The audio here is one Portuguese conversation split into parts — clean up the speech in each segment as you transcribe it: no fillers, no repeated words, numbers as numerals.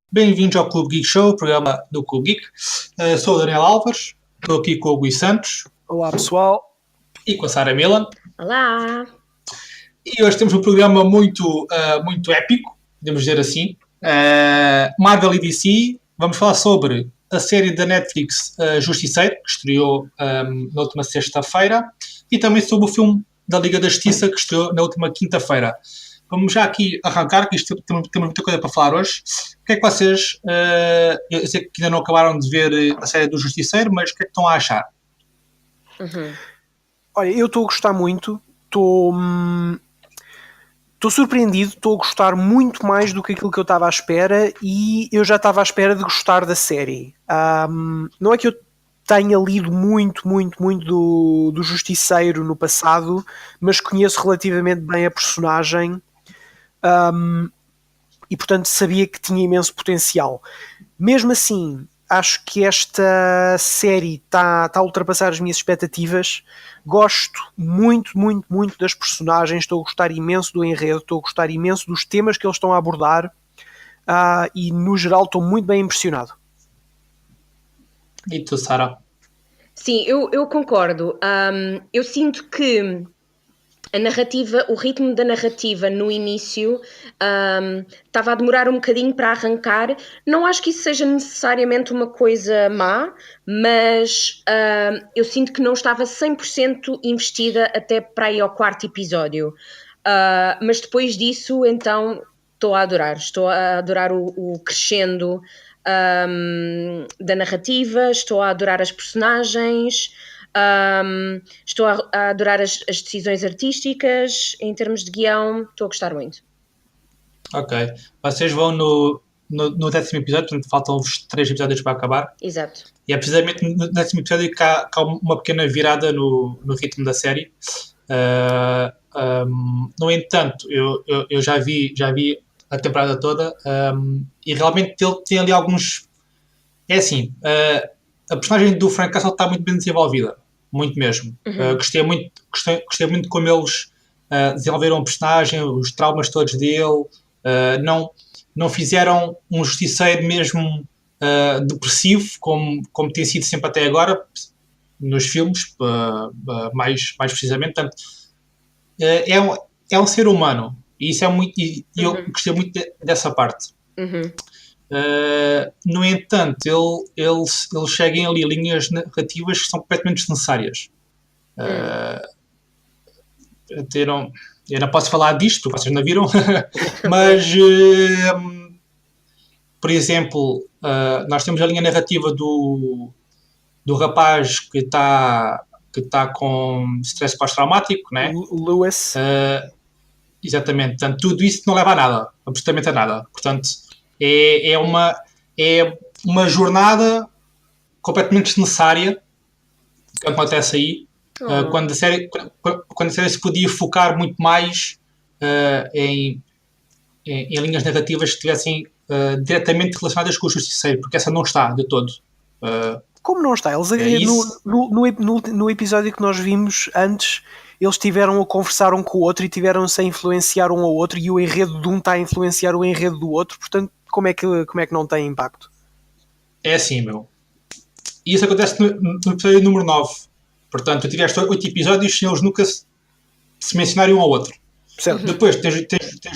Bem-vindos ao Clube Geek Show, programa do Clube Geek. Sou o Daniel Álvares, estou aqui com o Gui Santos. Olá pessoal. E com a Sara Milan. Olá. E hoje temos um programa muito épico, podemos dizer assim. Marvel e DC. Vamos falar sobre a série da Netflix Justiceiro, que estreou na última sexta-feira, e também sobre o filme da Liga da Justiça, que estreou na última quinta-feira. Vamos já aqui arrancar, que isto temos muita coisa para falar hoje. O que é que vocês... eu sei que ainda não acabaram de ver a série do Justiceiro, mas o que é que estão a achar? Olha, eu estou a gostar muito. Estou surpreendido. Estou a gostar muito mais do que aquilo que eu estava à espera. E eu já estava à espera de gostar da série. Não é que eu tenha lido muito do Justiceiro no passado, mas conheço relativamente bem a personagem. E portanto sabia que tinha imenso potencial. Mesmo assim, acho que esta série está a ultrapassar as minhas expectativas. Gosto muito das personagens, estou a gostar imenso do enredo, estou a gostar imenso dos temas que eles estão a abordar, e no geral estou muito bem impressionado. E tu, Sara? Sim, eu concordo. Eu sinto que a narrativa, o ritmo da narrativa no início estava a demorar um bocadinho para arrancar. Não acho que isso seja necessariamente uma coisa má, mas eu sinto que não estava 100% investida até para aí ao quarto episódio. Mas depois disso, então, estou a adorar o crescendo da narrativa, estou a adorar as personagens. Estou a adorar as decisões artísticas em termos de guião, estou a gostar muito. Ok. Vocês vão no 10º episódio, portanto faltam-vos 3 episódios para acabar. Exato. E é precisamente no 10º episódio que há uma pequena virada no ritmo da série. No entanto, eu já vi a temporada toda, e realmente ele tem ali alguns... É assim, a personagem do Frank Castle está muito bem desenvolvida. Muito mesmo. Gostei muito como eles desenvolveram o personagem, os traumas todos dele. Não fizeram um justiceiro mesmo depressivo, como tem sido sempre até agora, nos filmes, mais precisamente. Portanto, é um ser humano. E isso é muito. E eu gostei muito dessa parte. No entanto, eles seguem ali linhas narrativas que são completamente desnecessárias. Eu não posso falar disto, porque vocês não viram, mas, por exemplo, nós temos a linha narrativa do rapaz que está com stress pós-traumático, né? O Lewis. Exatamente. Portanto, tudo isso não leva a nada, absolutamente a nada. Portanto, é uma jornada completamente desnecessária que acontece aí, quando a série se podia focar muito mais em linhas narrativas que estivessem diretamente relacionadas com o Justiceiro, porque essa não está de todo. Como não está? Eles, no episódio que nós vimos antes, eles tiveram a conversar um com o outro e tiveram-se a influenciar um ao outro, e o enredo de um está a influenciar o enredo do outro. Portanto, como é que não tem impacto? É assim, meu. E isso acontece no episódio número 9. Portanto, tu tiveste 8 episódios sem eles nunca se mencionarem um ao outro. Certo. Depois tens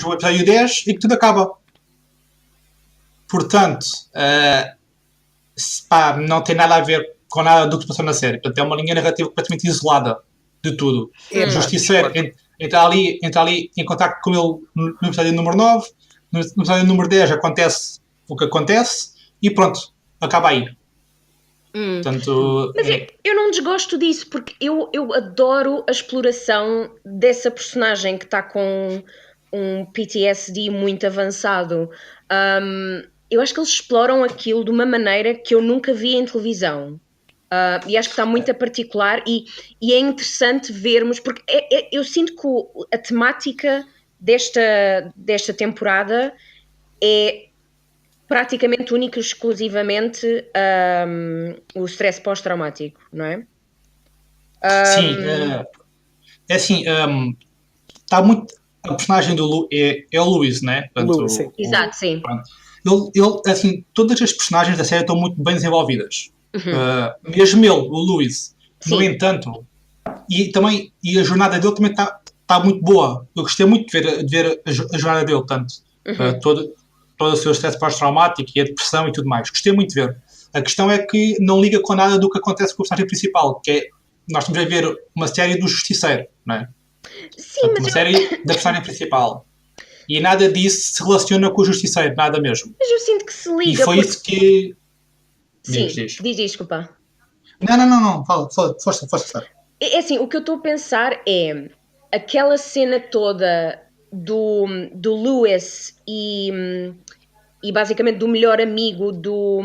o episódio 10 e que tudo acaba. Portanto, não tem nada a ver com nada do que se passou na série. Portanto, é uma linha narrativa completamente isolada de tudo. O Justiceiro entra ali em contacto com ele no episódio número 9. No episódio número 10 acontece o que acontece e pronto, acaba aí. Portanto, mas eu não desgosto disso, porque eu adoro a exploração dessa personagem que está com um PTSD muito avançado. Eu acho que eles exploram aquilo de uma maneira que eu nunca vi em televisão. E acho que está muito a particular, e é interessante vermos, porque eu sinto que a temática desta temporada é praticamente única e exclusivamente o stress pós-traumático, não é? Sim, é assim, está muito... a personagem é o Lewis, né? Portanto, Lewis, sim. Exato, sim. Pronto. Ele, assim, todas as personagens da série estão muito bem desenvolvidas. Mesmo ele, o Lewis. Sim. No entanto, e a jornada dele também está muito boa. Eu gostei muito de ver a jornada dele, tanto todo o seu estresse pós-traumático e a depressão e tudo mais. Gostei muito de ver. A questão é que não liga com nada do que acontece com o personagem principal, que é, nós estamos a ver uma série do Justiceiro, não é? Sim, Portanto, mas uma série da personagem principal. E nada disso se relaciona com o Justiceiro, nada mesmo. eu sinto que se liga. E foi isso que... Sim, diz. diz, desculpa. Não. Fala, força. É assim, o que eu estou a pensar é aquela cena toda do Lewis e basicamente do melhor amigo do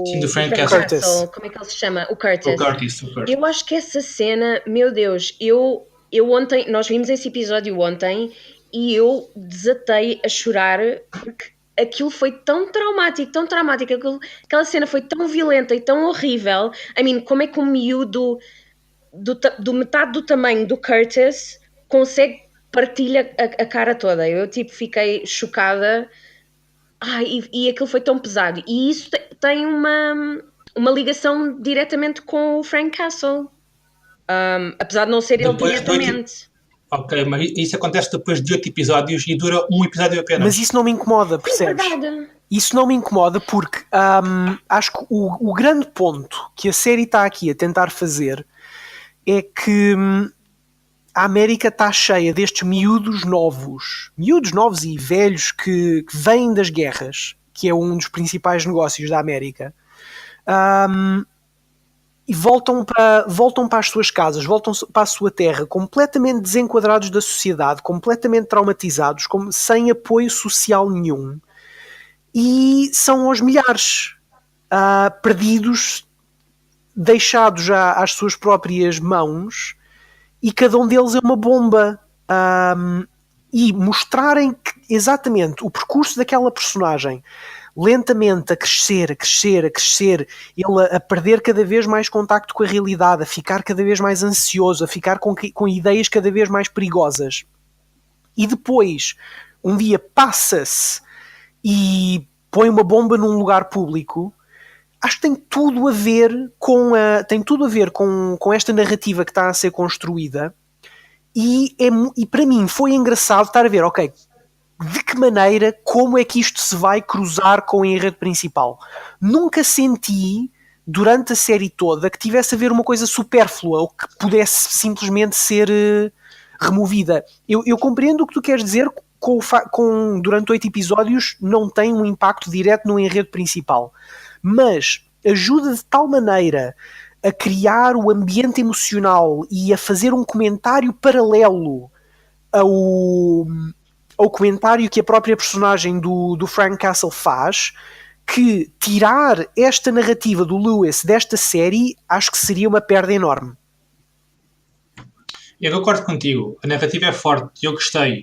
Sim, do Frank Castle. como é que ele se chama? O Curtis. O Curtis. Eu acho que essa cena, meu Deus, eu ontem, nós vimos esse episódio ontem e eu desatei a chorar porque aquilo foi tão traumático, aquela cena foi tão violenta e tão horrível. I mean, como é que um miúdo do metade do tamanho do Curtis consegue partilhar a cara toda? Eu tipo fiquei chocada. E aquilo foi tão pesado. E isso tem uma ligação diretamente com o Frank Castle. Apesar de não ser ele diretamente. Ok, mas isso acontece depois de 8 episódios e dura um episódio apenas. Mas isso não me incomoda, percebes? É verdade. Isso não me incomoda porque acho que o grande ponto que a série está aqui a tentar fazer é que a América está cheia destes miúdos novos e velhos que vêm das guerras, que é um dos principais negócios da América, e voltam para as suas casas, voltam para a sua terra completamente desenquadrados da sociedade, completamente traumatizados, sem apoio social nenhum, e são aos milhares, perdidos, deixados já às suas próprias mãos, e cada um deles é uma bomba. E mostrarem exatamente o percurso daquela personagem, lentamente a crescer, ele a perder cada vez mais contacto com a realidade, a ficar cada vez mais ansioso, a ficar com ideias cada vez mais perigosas. E depois, um dia passa-se e põe uma bomba num lugar público. Acho que tem tudo a ver com esta narrativa que está a ser construída, e para mim foi engraçado estar a ver, ok, de que maneira, como é que isto se vai cruzar com o enredo principal. Nunca senti durante a série toda que tivesse a ver uma coisa supérflua ou que pudesse simplesmente ser removida. Eu compreendo o que tu queres dizer durante 8 episódios não tem um impacto direto no enredo principal, mas ajuda de tal maneira a criar o ambiente emocional e a fazer um comentário paralelo ao comentário que a própria personagem do Frank Castle faz, que tirar esta narrativa do Lewis desta série acho que seria uma perda enorme. Eu concordo contigo, a narrativa é forte, eu gostei.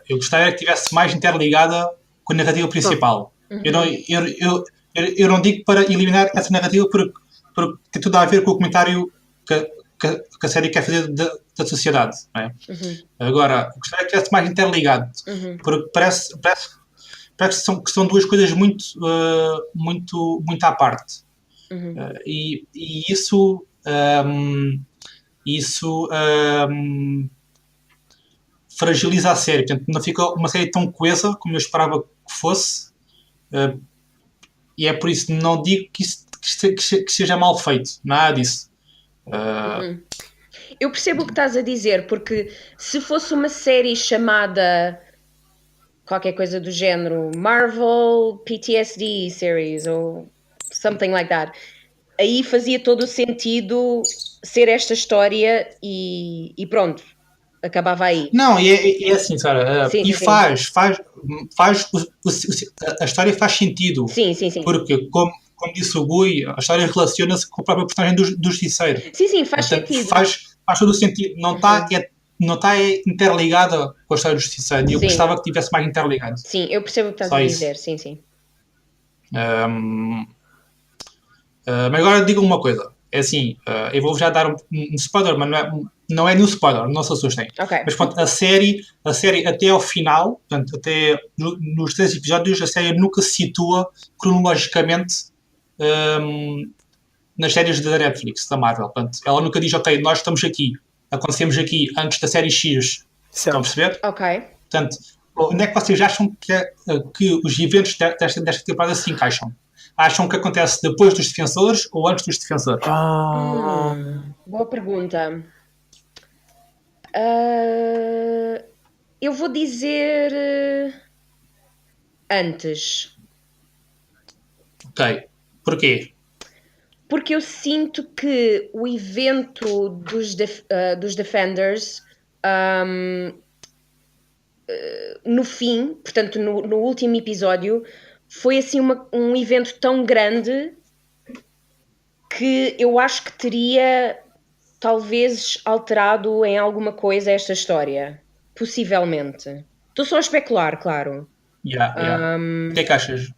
Eu gostaria que estivesse mais interligada com a narrativa principal. Eu não digo para eliminar essa narrativa porque tem tudo a ver com o comentário que a série quer fazer da sociedade. Não é? Agora, gostaria que estivesse mais interligado, porque parece que são duas coisas muito à parte. E isso fragiliza a série. Portanto, não fica uma série tão coesa como eu esperava que fosse, e é por isso que não digo que seja mal feito, nada disso. Eu percebo o que estás a dizer, porque se fosse uma série chamada qualquer coisa do género Marvel PTSD series ou something like that, aí fazia todo o sentido ser esta história e pronto, acabava aí. Não, e é assim, Sara, Sim, e sim. a história faz sentido. Sim. Porque, como disse o Gui, a história relaciona-se com a própria personagem do Justiceiro. Sim, faz Portanto, sentido. Faz todo o sentido. Não está interligada com a história do Justiceiro. E eu gostava que estivesse mais interligado. Sim, eu percebo o que estás a dizer. Sim. Mas agora diga uma coisa. é assim, eu vou já dar um spoiler, mas não é nenhum spoiler, não se assustem. Ok. Mas pronto, a série até ao final, portanto, até nos 3 episódios, a série nunca se situa cronologicamente nas séries da Netflix, da Marvel. Portanto, ela nunca diz, ok, nós estamos aqui, acontecemos aqui antes da série X. Estão a perceber? Ok. Portanto, onde é que vocês acham que os eventos desta temporada se encaixam? Acham que acontece depois dos Defensores ou antes dos Defensores? Boa pergunta. Eu vou dizer antes. Ok. Porquê? Porque eu sinto que o evento dos Defenders, no fim, portanto no último episódio, foi assim um evento tão grande que eu acho que teria talvez alterado em alguma coisa esta história. Possivelmente. Estou só a especular, claro. O que é que achas?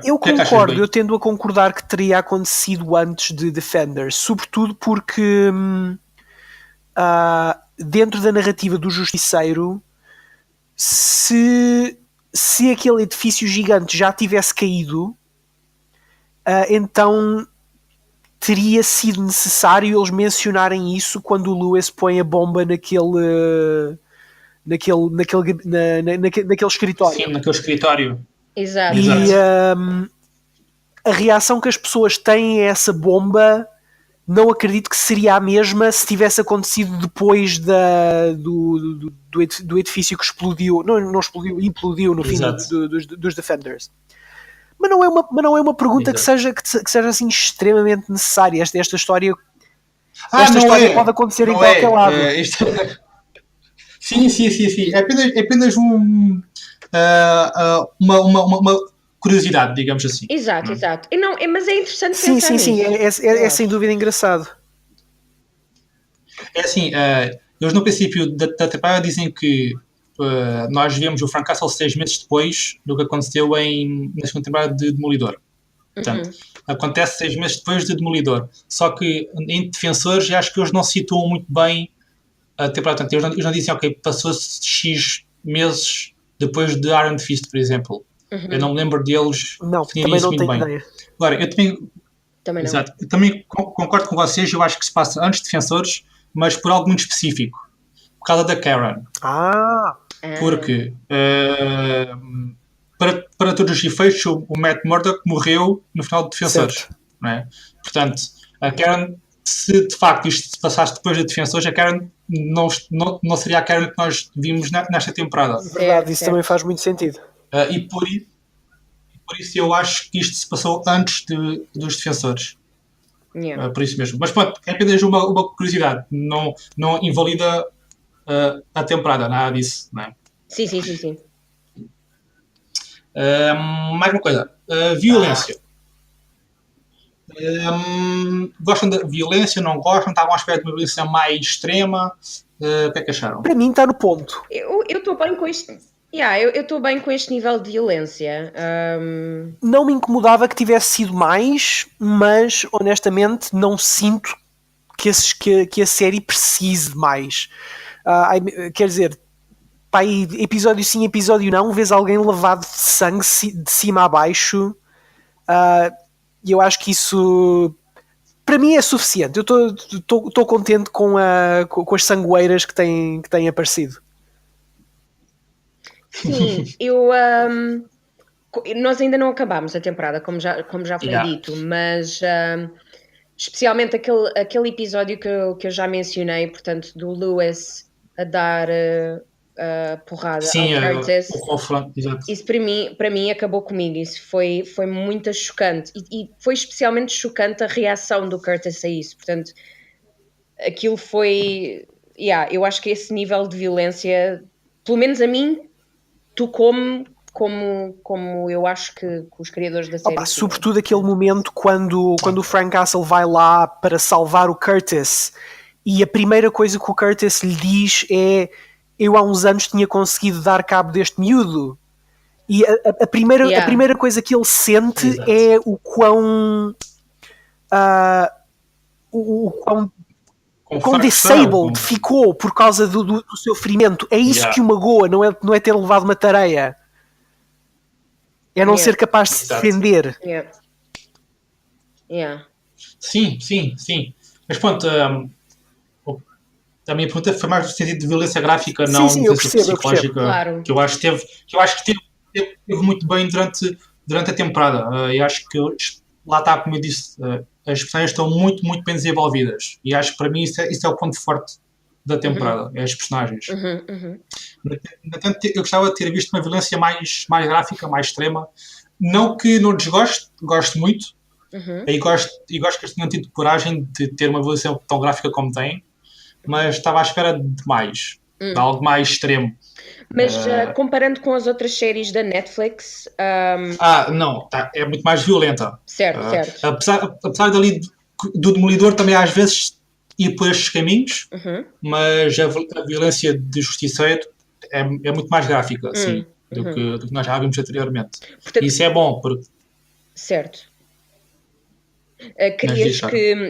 Eu concordo, eu tendo a concordar que teria acontecido antes de Defenders, sobretudo porque dentro da narrativa do Justiceiro, se aquele edifício gigante já tivesse caído, então teria sido necessário eles mencionarem isso quando o Lewis põe a bomba naquele escritório. Sim, naquele escritório. Exato. E a reação que as pessoas têm a essa bomba não acredito que seria a mesma se tivesse acontecido depois do edifício que explodiu. Não explodiu, implodiu no fim dos Defenders. Mas não é uma pergunta que seja assim extremamente necessária. Esta história pode acontecer em qualquer lado. Sim. É apenas uma curiosidade, digamos assim. Exato. Mas é interessante pensar nisso. Sim. É sem dúvida engraçado. É assim, eles no princípio da temporada dizem que nós vemos o Frank Castle 6 meses depois do que aconteceu na segunda temporada de Demolidor. Portanto, acontece 6 meses depois de Demolidor. Só que em Defensores, acho que eles não situam muito bem a temporada. Portanto, eles não dizem, ok, passou-se X meses depois de Iron Fist, por exemplo. Eu não me lembro deles definirem isso muito bem. Ideia. Agora, eu também concordo com vocês, eu acho que se passa antes de Defensores, mas por algo muito específico. Por causa da Karen. Porque para todos os efeitos o Matt Murdock morreu no final de Defensores, não é? Portanto, a Karen, se de facto isto se passasse depois de Defensores, a Karen não seria a Karen que nós vimos nesta temporada. Verdade, isso também faz muito sentido. E por isso eu acho que isto se passou antes dos Defensores. Por isso mesmo. Mas pronto, é apenas uma curiosidade. Não invalida a temporada, nada disso, não é? Sim. Mais uma coisa. Violência. Gostam da violência? Não gostam? Estavam à espera de uma violência mais extrema? O que é que acharam? Para mim está no ponto. Eu estou bem com isto. Eu estou bem com este nível de violência. Não me incomodava que tivesse sido mais, mas honestamente não sinto que a série precise de mais. Quer dizer, episódio sim, episódio não, vês alguém lavado de sangue de cima a baixo, e eu acho que isso para mim é suficiente. Eu estou contente com as sangueiras que têm aparecido. Sim, nós ainda não acabámos a temporada, como já foi dito, mas especialmente aquele episódio que eu já mencionei, portanto, do Lewis a dar porrada ao Curtis. O confronto, exato. Isso para mim acabou comigo. Isso foi muito chocante e foi especialmente chocante a reação do Curtis a isso. Portanto, aquilo foi... eu acho que esse nível de violência, pelo menos a mim, tocou-me como eu acho que os criadores da série... sobretudo aquele momento quando o Frank Castle vai lá para salvar o Curtis e a primeira coisa que o Curtis lhe diz é: eu há uns anos tinha conseguido dar cabo deste miúdo. E a primeira coisa que ele sente é o o quão disabled ficou por causa do seu ferimento. É isso que o magoa, não é ter levado uma tareia. É não ser capaz de se defender. Sim. Mas pronto, a minha pergunta foi mais no sentido de violência gráfica, não sim, eu percebo, psicológica, claro. que eu acho que teve muito bem durante a temporada. E acho que lá está, como eu disse, as personagens estão muito, muito bem desenvolvidas. E acho que para mim isso é o ponto forte da temporada, é as personagens. No entanto, eu gostava de ter visto uma violência mais gráfica, mais extrema. Não que não desgoste, gosto muito. E gosto que eles tenham tido coragem de ter uma violência tão gráfica como têm, mas estava à espera de mais, de algo mais extremo. Mas comparando com as outras séries da Netflix... não, é muito mais violenta. Certo. Apesar dali do Demolidor também às vezes ir por estes caminhos, mas a violência de Justiceiro é muito mais gráfica, assim, do que nós já vimos anteriormente. Portanto, isso é bom, porque... Certo.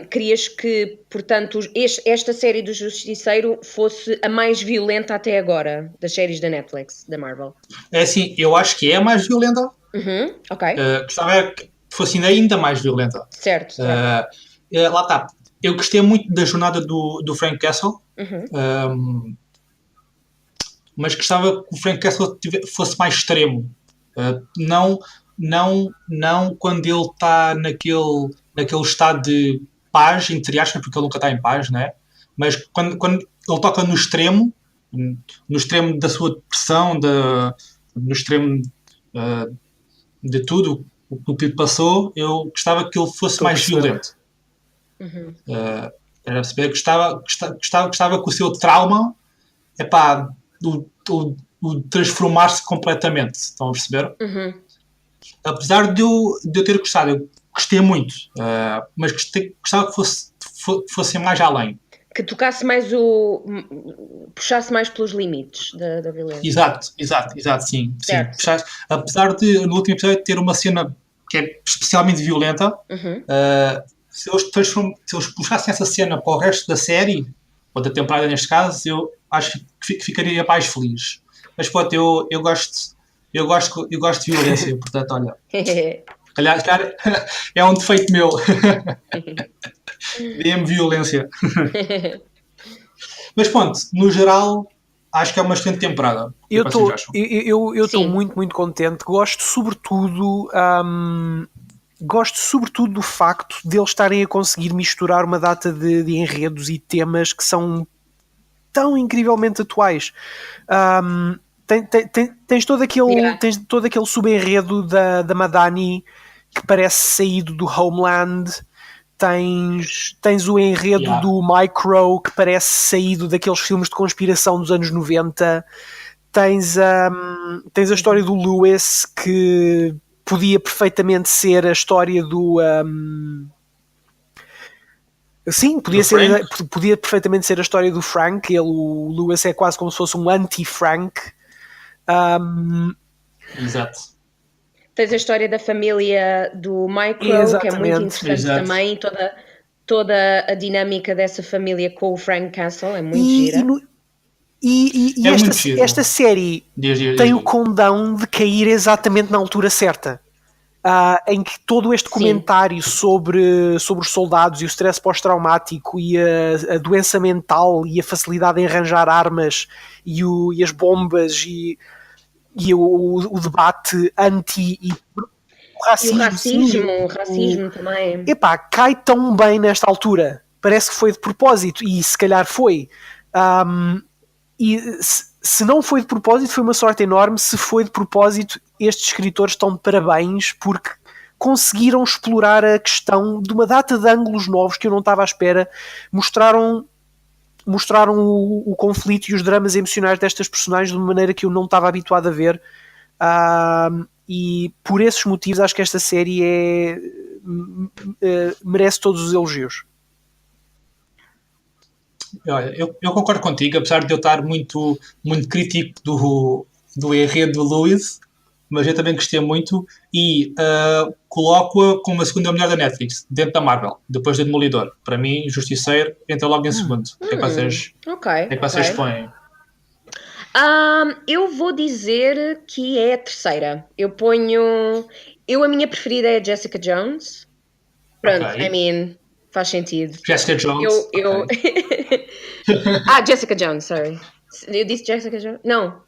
Querias que, portanto, esta série do Justiceiro fosse a mais violenta até agora das séries da Netflix, da Marvel? É assim, eu acho que é a mais violenta. Ok. Gostava que fosse ainda mais violenta. Certo. Lá está. Eu gostei muito da jornada do Frank Castle, mas gostava que o Frank Castle fosse mais extremo. Não quando ele está naquele estado de paz, entre aspas, porque ele nunca está em paz, né? Mas quando ele toca no extremo da sua depressão, no extremo de tudo o que lhe passou, eu gostava que ele fosse mais violento. Era perceber, gostava que o seu trauma o transformar-se completamente. Estão a perceber? Apesar de eu ter gostado, eu gostei muito, mas gostava que fosse mais além. Que tocasse mais puxasse mais pelos limites da violência. Exato, sim. Apesar de no último episódio ter uma cena que é especialmente violenta, se eles puxassem essa cena para o resto da série, ou da temporada neste caso, eu acho que ficaria mais feliz. Mas pronto, eu gosto de violência, portanto, olha. Aliás, é um defeito meu. Dê-me violência. Mas pronto, no geral, acho que é uma excelente temporada. Eu estou muito, muito contente. Gosto sobretudo do facto de eles estarem a conseguir misturar uma data de enredos e temas que são tão incrivelmente atuais. Tens todo aquele subenredo da Madani que parece saído do Homeland. Tens o enredo do Micro que parece saído daqueles filmes de conspiração dos anos 90. Tens a história do Lewis, que podia perfeitamente ser a história do... Sim, podia perfeitamente ser a história do Frank. O Lewis é quase como se fosse um anti-Frank. Exato. Tens a história da família do Micro, que é muito interessante também. Toda a dinâmica dessa família com o Frank Castle é muito gira. Esta série tem o condão de cair exatamente na altura certa. Em que todo este comentário sobre os soldados e o stress pós-traumático e a doença mental e a facilidade em arranjar armas e as bombas e o debate anti e o racismo também. Cai tão bem nesta altura. Parece que foi de propósito, e se calhar foi. E se não foi de propósito, foi uma sorte enorme. Se foi de propósito, estes escritores estão de parabéns, porque conseguiram explorar a questão de uma data de ângulos novos que eu não estava à espera. Mostraram o conflito e os dramas emocionais destas personagens de uma maneira que eu não estava habituado a ver. E por esses motivos acho que esta série merece todos os elogios. Olha, eu concordo contigo, apesar de eu estar muito, muito crítico do enredo do Lewis, mas eu também gostei muito e coloco-a como a segunda melhor da Netflix, dentro da Marvel, depois do Demolidor. Para mim, Justiceiro entra logo em segundo. O que é que vocês põem? Eu vou dizer que é a terceira. A minha preferida é a Jessica Jones. Pronto, Okay. I mean, faz sentido. Jessica Jones. Okay. Jessica Jones, sorry. Eu disse Jessica Jones? Não.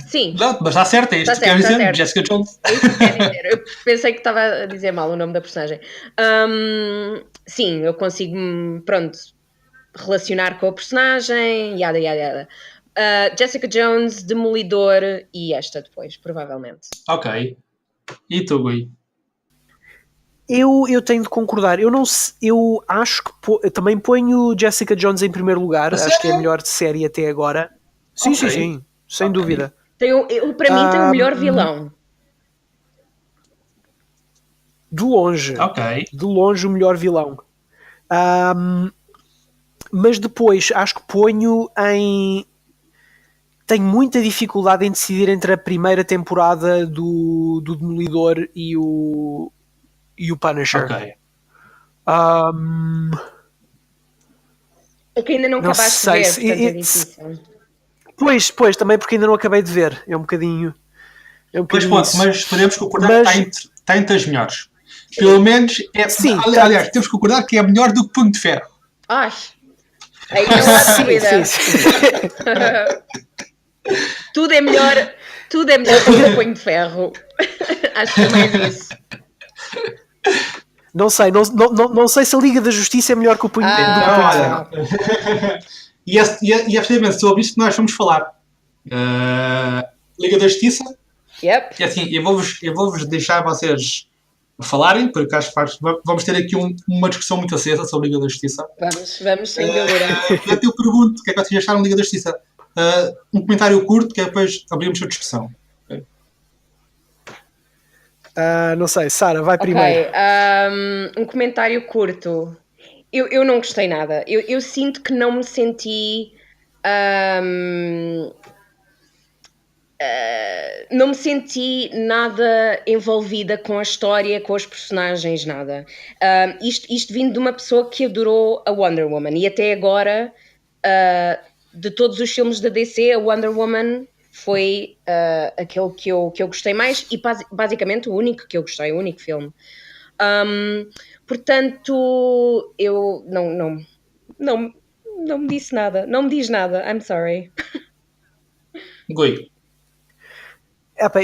Sim. Não, mas está certo, é isto que quer dizer, Jessica Jones. É isso que quer dizer. Eu pensei que estava a dizer mal o nome da personagem. Sim, eu consigo, pronto, relacionar com a personagem, yada, yada, yada. Jessica Jones, Demolidor e esta depois, provavelmente. Ok. E tu, Gui? Eu tenho de concordar. Eu acho que também ponho Jessica Jones em primeiro lugar. Acho que é a melhor série até agora. Sim, okay. sim, sem dúvida. Para mim tem o melhor vilão. De longe. Ok. De longe o melhor vilão. Mas depois acho que ponho em... Tenho muita dificuldade em decidir entre a primeira temporada do Demolidor e o Punisher. Ok. É que ainda não acabaste de ver, portanto é difícil. Pois, também porque ainda não acabei de ver. É um bocadinho pois pode, mas podemos concordar que está entre as melhores. Pelo menos é. Sim, aliás, temos que concordar que é melhor do que Punho de Ferro. Ai, aí não há dúvida. Tudo é melhor do que Punho de Ferro. Acho que é mais isso. Não sei se a Liga da Justiça é melhor que o Punho de Ferro. E é precisamente sobre isto que nós vamos falar. Liga da Justiça. Yep. E assim, eu vou-vos deixar vocês falarem, porque acho que vamos ter aqui uma discussão muito acesa sobre a Liga da Justiça. Vamos sem dúvida. Eu te pergunto o que é que vocês acharam da Liga da Justiça. Um comentário curto, que depois abrimos a discussão. Não sei, Sara, vai primeiro. Um comentário curto. Eu não gostei nada. Eu sinto que não me senti... não me senti nada envolvida com a história, com os personagens, nada. Isto vindo de uma pessoa que adorou a Wonder Woman. E até agora, de todos os filmes da DC, a Wonder Woman foi aquele que eu gostei mais e basicamente o único que eu gostei, o único filme. Portanto, eu não me disse nada. Não me diz nada. I'm sorry. Gui.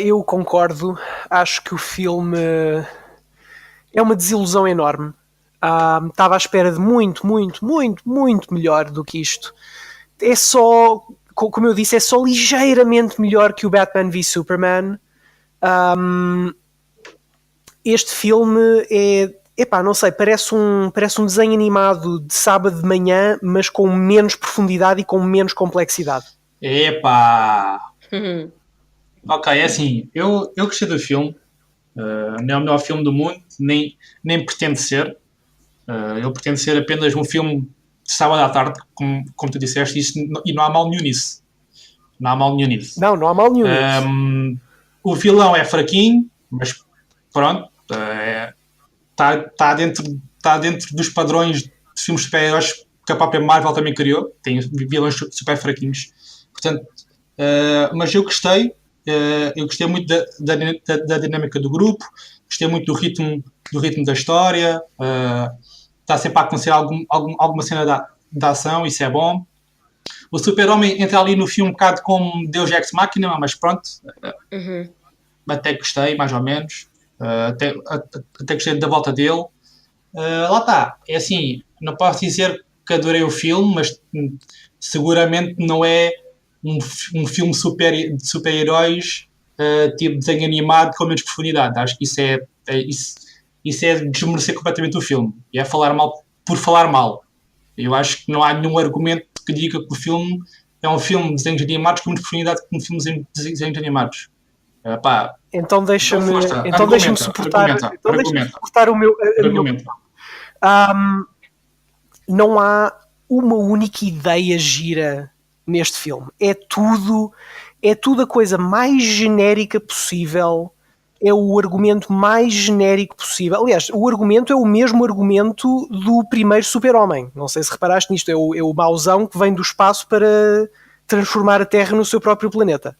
Eu concordo. Acho que o filme é uma desilusão enorme. Estava à espera de muito, muito, muito, muito melhor do que isto. É só, como eu disse, é só ligeiramente melhor que o Batman v Superman. Este filme não sei, parece um desenho animado de sábado de manhã, mas com menos profundidade e com menos complexidade. Ok, é assim, eu gostei do filme. Não é o melhor filme do mundo, nem pretende ser. Ele pretende ser apenas um filme de sábado à tarde, como tu disseste, e não há mal nenhum nisso. Não há mal nenhum nisso. Não há mal nenhum nisso. O vilão é fraquinho, mas pronto, está dentro dos padrões de filmes super-heróis que a própria Marvel também criou. Tem vilões super fraquinhos. Portanto, mas eu gostei. Eu gostei muito da dinâmica do grupo, gostei muito do ritmo da história. Está sempre a acontecer alguma cena de ação, isso é bom. O Super-Homem entra ali no filme um bocado como Deus Ex Machina, mas pronto, até gostei, mais ou menos. Até gostei da volta dele. Lá está, é assim, não posso dizer que adorei o filme, mas seguramente não é um filme de super-heróis tipo desenho animado com menos profundidade. Acho que isso é desmerecer completamente o filme. E é falar mal por falar mal. Eu acho que não há nenhum argumento que diga que o filme é um filme de desenhos animados com menos profundidade que um filme de desenhos animados. Então deixa-me suportar o meu argumento. Não há uma única ideia gira neste filme. É tudo a coisa mais genérica possível. é o argumento mais genérico possível. Aliás, o argumento é o mesmo argumento do primeiro Super-Homem. Não sei se reparaste nisto, é o mauzão que vem do espaço para transformar a Terra no seu próprio planeta.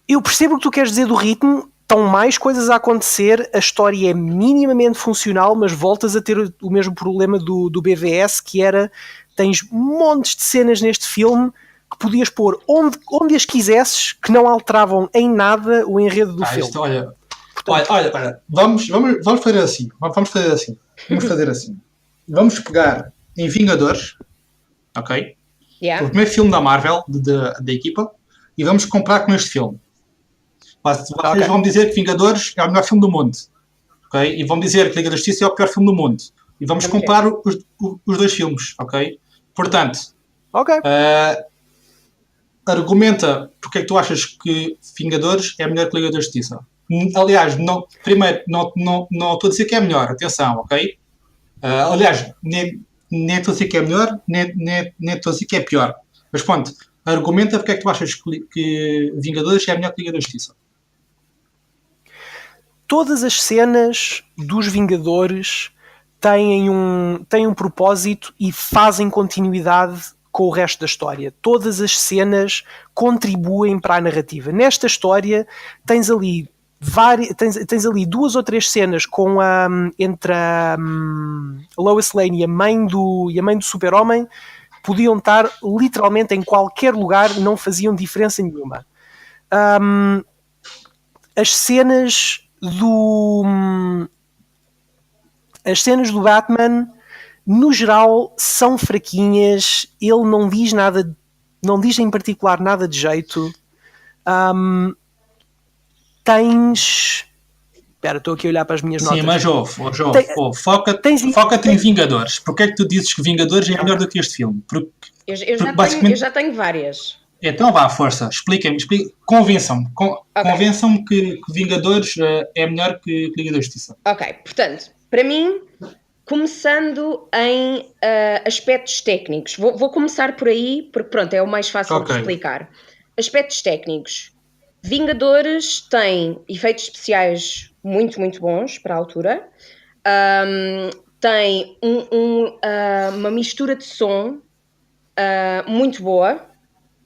Eu percebo o que tu queres dizer do ritmo, estão mais coisas a acontecer, a história é minimamente funcional, mas voltas a ter o mesmo problema do BVS, que era, tens montes de cenas neste filme que podias pôr onde as quisesses, que não alteravam em nada o enredo do filme. Isto, olha, vamos fazer assim. Vamos fazer assim. Vamos pegar em Vingadores, ok? Yeah. O primeiro filme da Marvel, da equipa, e vamos comparar com este filme. Vocês vão dizer que Vingadores é o melhor filme do mundo, ok? E vão dizer que Liga da Justiça é o pior filme do mundo. E vamos comparar os dois filmes, ok? Portanto, argumenta porque é que tu achas que Vingadores é melhor que Liga da Justiça. Aliás, primeiro, não estou a dizer que é melhor, atenção, ok? Aliás, nem estou a dizer que é melhor, nem estou a dizer que é pior. Mas pronto, argumenta porque é que tu achas que Vingadores é melhor que Liga da Justiça. Todas as cenas dos Vingadores têm um propósito e fazem continuidade com o resto da história. Todas as cenas contribuem para a narrativa. Nesta história tens ali tens ali 2 ou 3 cenas entre a Lois Lane e a mãe do Super-Homem, podiam estar literalmente em qualquer lugar, não faziam diferença nenhuma. As cenas do Batman, no geral, são fraquinhas. Ele não diz nada, não diz em particular nada de jeito. Espera, estou aqui a olhar para as minhas notas. Sim, mas foca-te em Vingadores. Porquê é que tu dizes que Vingadores é melhor do que este filme? Eu já tenho várias. Então vá, força, expliquem-me, convençam-me. Convençam-me que Vingadores é melhor que Liga da Justiça. Ok, portanto, para mim, começando em aspectos técnicos, vou começar por aí, porque pronto, é o mais fácil de explicar. Aspectos técnicos. Vingadores tem efeitos especiais muito, muito bons para a altura. Tem uma mistura de som muito boa.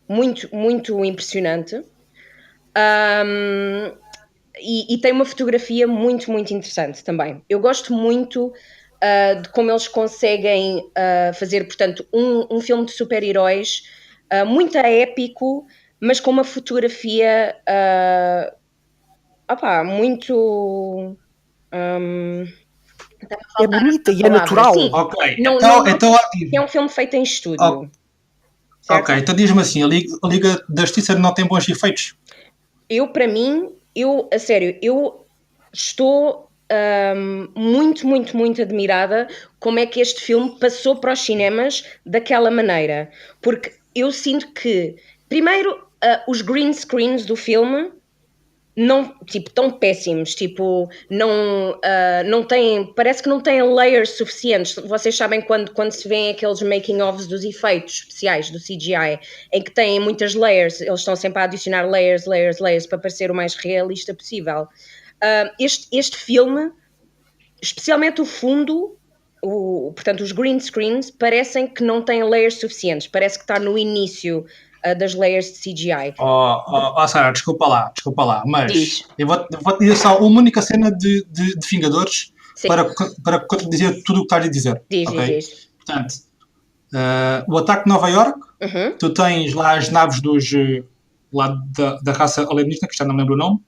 Muito, muito impressionante. E tem uma fotografia muito, muito interessante também. Eu gosto muito de como eles conseguem fazer, portanto, um filme de super-heróis muito épico, mas com uma fotografia muito... é bonita e é natural. Sim, ok, não é um filme feito em estúdio. Ok, então diz-me assim, a Liga da Justiça não tem bons efeitos? Para mim, a sério, eu estou muito, muito, muito admirada como é que este filme passou para os cinemas daquela maneira. Porque eu sinto que, primeiro, os green screens do filme estão péssimos, não têm, parece que não têm layers suficientes. Vocês sabem quando se vêem aqueles making-ofs dos efeitos especiais, do CGI, em que têm muitas layers, eles estão sempre a adicionar layers para parecer o mais realista possível. Este filme, especialmente o fundo, portanto os green screens, parecem que não têm layers suficientes, parece que está no início das layers de CGI. Sara, desculpa lá, mas eu vou-te dizer só uma única cena de Vingadores para contradizer tudo o que estás a dizer. Diz. Portanto, o ataque de Nova York, tu tens lá as naves lá da raça alienígena, que já não me lembro o nome,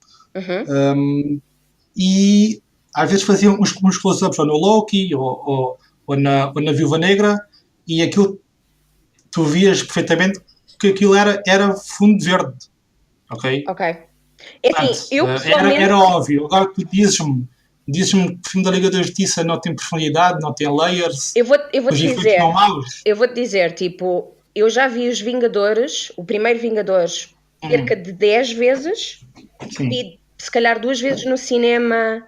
e às vezes faziam uns close-ups ou no Loki ou na Viúva Negra, e aquilo tu vias perfeitamente que aquilo era fundo verde, ok? Assim, pessoalmente... era óbvio. Agora tu dizes-me que o filme da Liga da Justiça não tem profundidade, não tem layers, eu vou-te dizer, são maus. Eu vou-te dizer, eu já vi os Vingadores, o primeiro Vingadores, cerca de 10 vezes. Sim. E se calhar 2 vezes no cinema,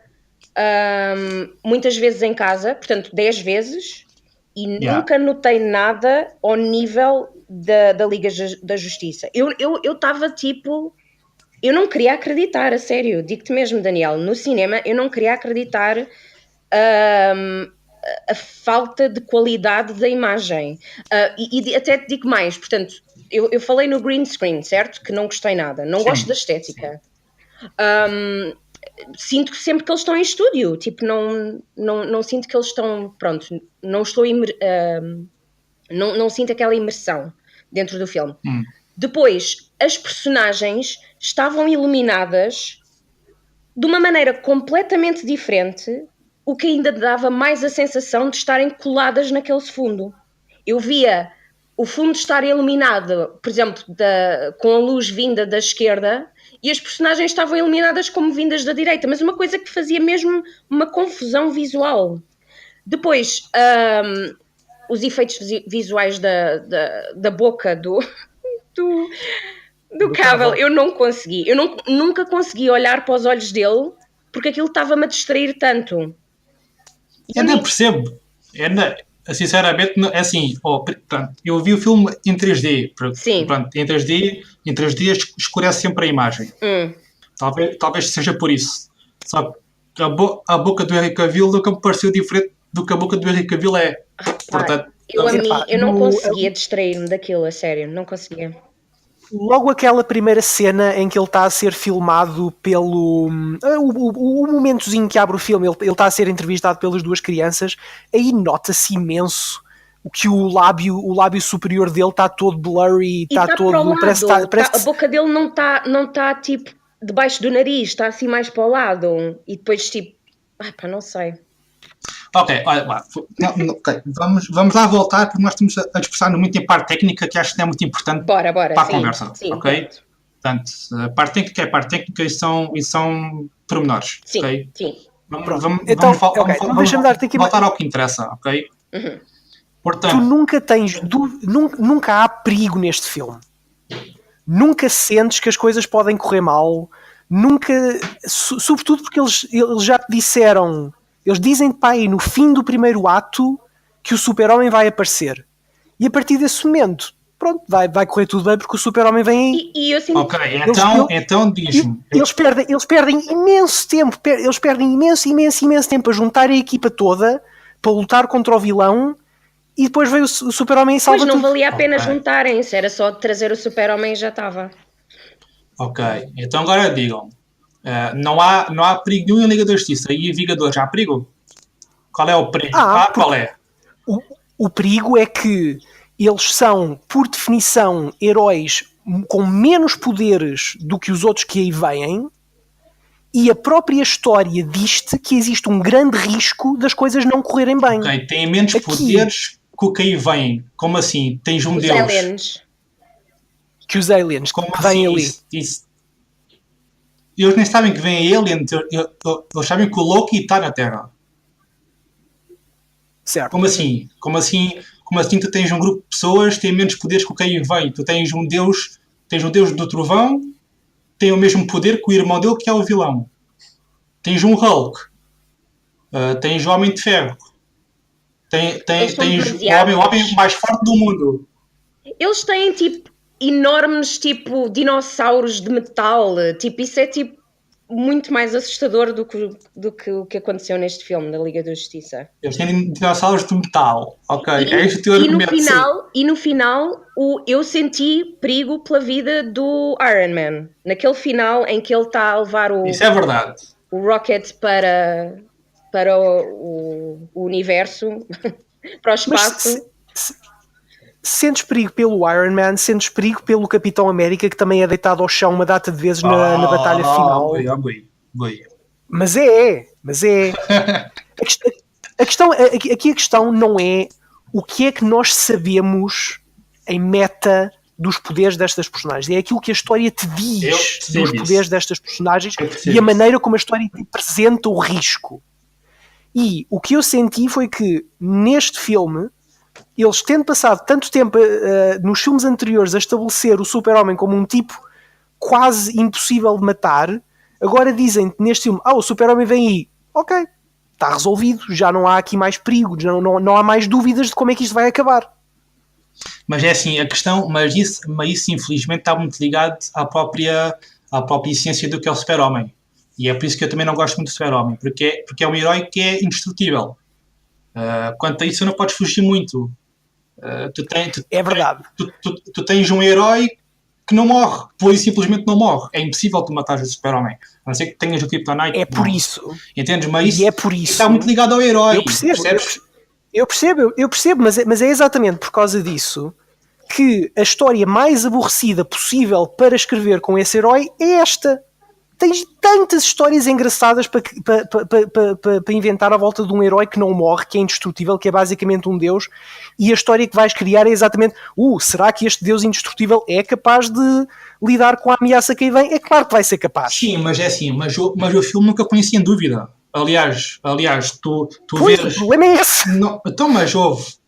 muitas vezes em casa, portanto 10 vezes, e nunca notei nada ao nível da Liga da Justiça. Eu estava eu não queria acreditar, a sério, digo-te mesmo, Daniel, no cinema eu não queria acreditar a falta de qualidade da imagem. E até te digo mais, portanto, eu falei no green screen, certo? Que não gostei nada, não gosto da estética. Sinto que sempre que eles estão em estúdio, tipo, não sinto que eles estão, pronto, não estou não sinto aquela imersão dentro do filme. Depois, as personagens estavam iluminadas de uma maneira completamente diferente, o que ainda dava mais a sensação de estarem coladas naquele fundo. Eu via o fundo estar iluminado, por exemplo, com a luz vinda da esquerda, e as personagens estavam iluminadas como vindas da direita, mas uma coisa que fazia mesmo uma confusão visual. Depois, os efeitos visuais da boca do Cavill, eu não consegui. Eu nunca consegui olhar para os olhos dele porque aquilo estava-me a distrair tanto. Eu não percebo. Sinceramente, é assim, pronto, eu vi o filme em 3D. Sim. Pronto, em 3D escurece sempre a imagem. Talvez seja por isso. Só que a boca do Henry Cavill nunca me pareceu diferente do que a boca do Henry Cavill é. Portanto, eu não conseguia distrair-me daquilo, a sério, não conseguia. Logo aquela primeira cena em que ele está a ser filmado pelo... O momentozinho que abre o filme, ele está a ser entrevistado pelas duas crianças, aí nota-se imenso que o lábio superior dele está todo blurry, está todo... A boca dele não está tipo debaixo do nariz, está assim mais para o lado. E depois tipo... não sei. Ok, olha, vamos lá voltar, porque nós estamos a discursar muito em parte técnica, que acho que é muito importante para a conversa. Sim, ok? Portanto, a parte técnica é parte técnica e são pormenores. Sim, okay? Sim. Vamos voltar ao que interessa, ok? Uhum. Portanto, nunca há perigo neste filme. Nunca sentes que as coisas podem correr mal. Nunca, sobretudo porque eles já te disseram... Eles dizem pai no fim do primeiro ato que o Super-Homem vai aparecer. E a partir desse momento, pronto, vai correr tudo bem porque o Super-Homem vem aí. E eu sinto... Ok, então diz-me. Eles perdem imenso tempo. Eles perdem imenso tempo a juntar a equipa toda para lutar contra o vilão e depois veio o Super-Homem e salva tudo. Pois não valia a pena juntarem-se, era só trazer o Super-Homem e já estava. Ok, então agora digam. Não há perigo nenhum em Liga da Justiça. E em Vingadores há perigo? Qual é o perigo? Qual é? O perigo é que eles são, por definição, heróis com menos poderes do que os outros que aí vêm, e a própria história diz-te que existe um grande risco das coisas não correrem bem. Ok, têm menos poderes que o que aí vêm. Como assim? Tens um deus. Aliens. Que os aliens como que vêm ali. Eles nem sabem que vem a Alien, eles sabem que o Loki está na Terra. Certo. Como assim tu tens um grupo de pessoas que têm menos poderes que o que aí vem? Tu tens um deus do trovão, tem o mesmo poder que o irmão dele, que é o vilão. Tens um Hulk. Tens o Homem de Ferro. Tens o homem mais forte do mundo. Eles têm tipo enormes tipo dinossauros de metal, tipo, isso é tipo muito mais assustador do que o que aconteceu neste filme da Liga da Justiça. Eles têm dinossauros de metal, ok, é este o teu argumento. No final eu senti perigo pela vida do Iron Man, naquele final em que ele está a levar isso é verdade, o Rocket para o universo, para o espaço. Sentes perigo pelo Iron Man, sentes perigo pelo Capitão América, que também é deitado ao chão uma data de vezes na batalha final. Mas é. A questão não é o que é que nós sabemos em meta dos poderes destas personagens. É aquilo que a história te diz dos poderes destas personagens e a maneira como a história te apresenta o risco. E o que eu senti foi que neste filme, eles tendo passado tanto tempo nos filmes anteriores a estabelecer o Super-Homem como um tipo quase impossível de matar, agora dizem-te neste filme, o Super-Homem vem aí, ok, está resolvido, já não há aqui mais perigo, não há mais dúvidas de como é que isto vai acabar. Mas é assim, a questão, mas isso infelizmente está muito ligado à própria à própria essência do que é o Super-Homem. E é por isso que eu também não gosto muito do Super-Homem, porque é um herói que é indestrutível. Quanto a isso, não podes fugir muito. É verdade. Tu tens um herói que não morre, pura e simplesmente não morre. É impossível tu matares o Super-Homem. A não ser que tenhas o Kryptonite. É por isso. Entendes? Mas E é por isso. Está muito ligado ao herói. Eu percebo, mas é exatamente por causa disso que a história mais aborrecida possível para escrever com esse herói é esta. Tens tantas histórias engraçadas para inventar à volta de um herói que não morre, que é indestrutível, que é basicamente um deus, e a história que vais criar é exatamente será que este deus indestrutível é capaz de lidar com a ameaça que aí vem? É claro que vai ser capaz. Sim, mas é assim, mas o filme nunca põe isso em dúvida. Aliás, tu pois, vês... o problema é esse. Não, então, mas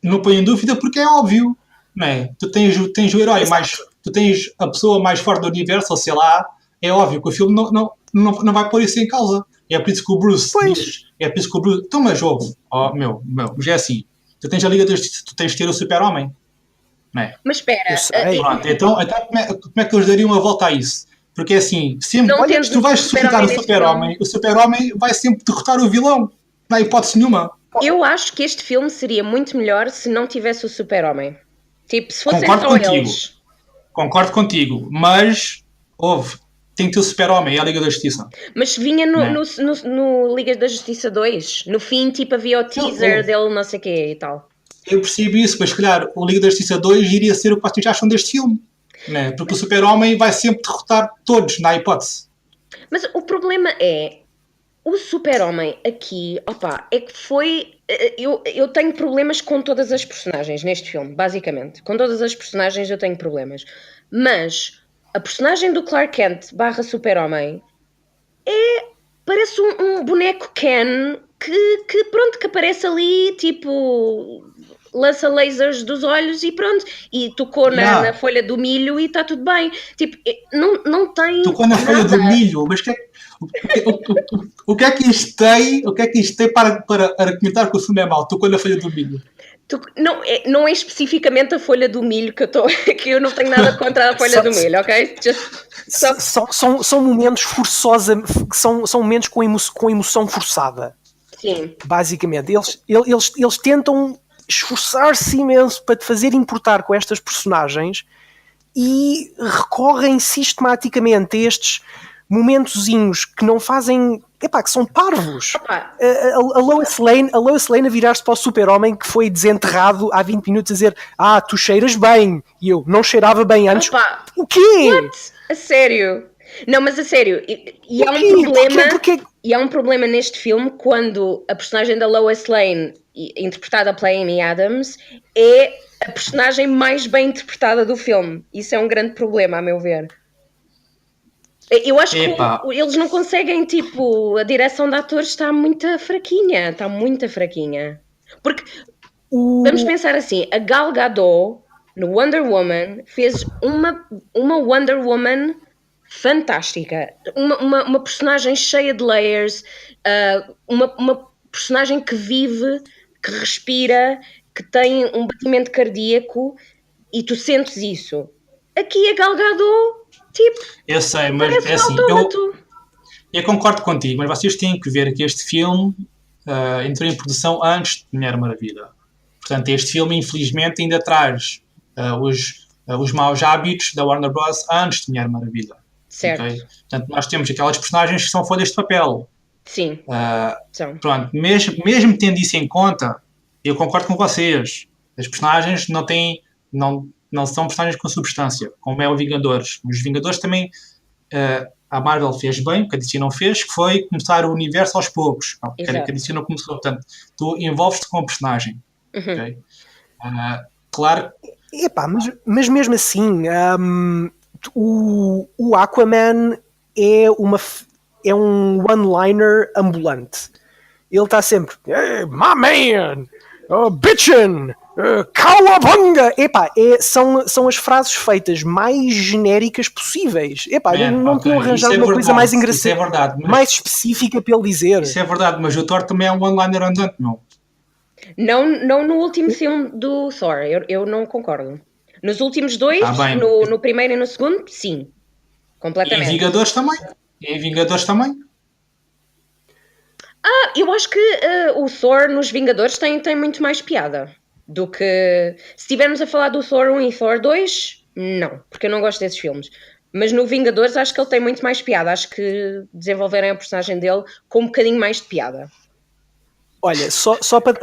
não põe em dúvida porque é óbvio, não é? Tu tens o herói tu tens a pessoa mais forte do universo, ou sei lá, é óbvio que o filme não vai pôr isso em causa. É por isso que o Bruce diz. É por isso que o Bruce... Então, mas mas é assim. Tu tens a Liga da Justiça, tu tens de ter o Super-Homem. Não é? Mas espera. Pronto, então como é que eles dariam uma volta a isso? Porque é assim, sempre se tu vais suscitar o Super-Homem vai sempre derrotar o vilão. Não há hipótese nenhuma. Eu acho que este filme seria muito melhor se não tivesse o Super-Homem. Tipo, se fossem só eles. Concordo contigo, mas tem que ter o Super-Homem, é a Liga da Justiça. Mas vinha no Liga da Justiça 2. No fim, tipo, havia o teaser dele, não sei o quê e tal. Eu percebo isso, mas se calhar o Liga da Justiça 2 iria ser o que vocês acham deste filme. Né? Porque o Super-Homem vai sempre derrotar todos, na hipótese. Mas o problema é, o Super-Homem aqui, é que foi... Eu tenho problemas com todas as personagens neste filme, basicamente. Com todas as personagens eu tenho problemas. Mas a personagem do Clark Kent / Super-Homem parece um boneco Ken que aparece ali, tipo... lança lasers dos olhos e pronto, e tocou na folha do milho e está tudo bem. Tipo, não tem tocou na folha do milho, mas o que é que isto tem para argumentar que o filme é mau? Tocou na folha do milho. Não é especificamente a folha do milho que eu não tenho nada contra a folha do milho, ok? São momentos forçosos, são momentos com emoção forçada. Sim. Basicamente, eles tentam esforçar-se imenso para te fazer importar com estas personagens e recorrem sistematicamente a estes momentozinhos que não fazem... que são parvos. A Lois Lane a virar-se para o Super-Homem que foi desenterrado há 20 minutos a dizer tu cheiras bem. E eu não cheirava bem antes. O quê? What? A sério? Não, mas a sério. E há um problema... E há um problema neste filme quando a personagem da Lois Lane, interpretada pela Amy Adams, é a personagem mais bem interpretada do filme. Isso é um grande problema, a meu ver. Eu acho que eles não conseguem, tipo, a direção de atores está muito fraquinha. Porque, vamos pensar assim, a Gal Gadot, no Wonder Woman, fez uma Wonder Woman fantástica. Uma personagem cheia de layers, uma personagem que vive, que respira, que tem um batimento cardíaco e tu sentes isso. Aqui a Gal Gadot, tipo... Eu sei, mas é assim, eu concordo contigo, mas vocês têm que ver que este filme entrou em produção antes de Mulher Maravilha. Portanto, este filme, infelizmente, ainda traz os maus hábitos da Warner Bros. Antes de Mulher Maravilha. Certo. Okay? Portanto, nós temos aquelas personagens que são folhas de papel. Sim. Pronto, mesmo tendo isso em conta, eu concordo com vocês. As personagens não são personagens com substância, como é o Vingadores. Os Vingadores também, a Marvel fez bem, o que a DC não fez, que foi começar o universo aos poucos. Não, que a DC não começou. Portanto, tu envolves-te com a personagem. Uhum. Okay? Claro. Mas mesmo assim, o Aquaman é um one-liner ambulante. Ele está sempre hey, my man, bitchin', cowabunga. São as frases feitas mais genéricas possíveis. Não tinham arranjado uma coisa mais engraçada, é verdade, mais específica para ele dizer. Isso é verdade, mas o Thor também é um one-liner andante, não? Não no último filme do Thor, eu não concordo. Nos últimos dois, no primeiro e no segundo, sim. E em completamente. Vingadores também. E em Vingadores também. Eu acho que o Thor nos Vingadores tem muito mais piada do que... Se estivermos a falar do Thor 1 e Thor 2, não, porque eu não gosto desses filmes. Mas no Vingadores acho que ele tem muito mais piada. Acho que desenvolverem a personagem dele com um bocadinho mais de piada. Olha, só para te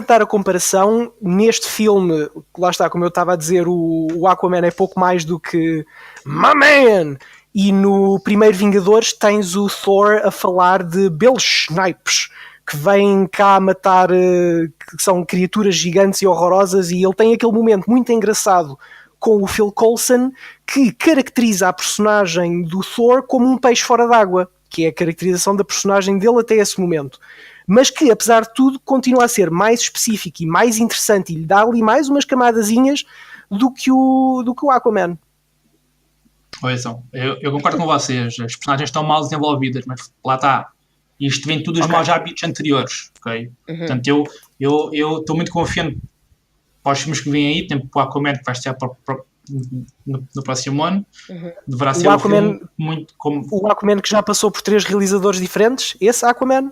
dar a comparação, neste filme, lá está, como eu estava a dizer, o Aquaman é pouco mais do que My Man! E no primeiro Vingadores tens o Thor a falar de belos snipes que vêm cá matar, que são criaturas gigantes e horrorosas, e ele tem aquele momento muito engraçado com o Phil Coulson que caracteriza a personagem do Thor como um peixe fora d'água, que é a caracterização da personagem dele até esse momento, mas que apesar de tudo continua a ser mais específico e mais interessante e lhe dá ali mais umas camadazinhas do que o Aquaman. Ouçam, eu concordo com vocês, as personagens estão mal desenvolvidas, mas lá está. Isto vem tudo dos maus hábitos anteriores, ok? Portanto, eu estou muito confiante para os filmes que vêm aí, tempo para o Aquaman que vai estar no próximo ano. Deverá ser um filme muito como... O Aquaman que já passou por 3 realizadores diferentes, esse Aquaman?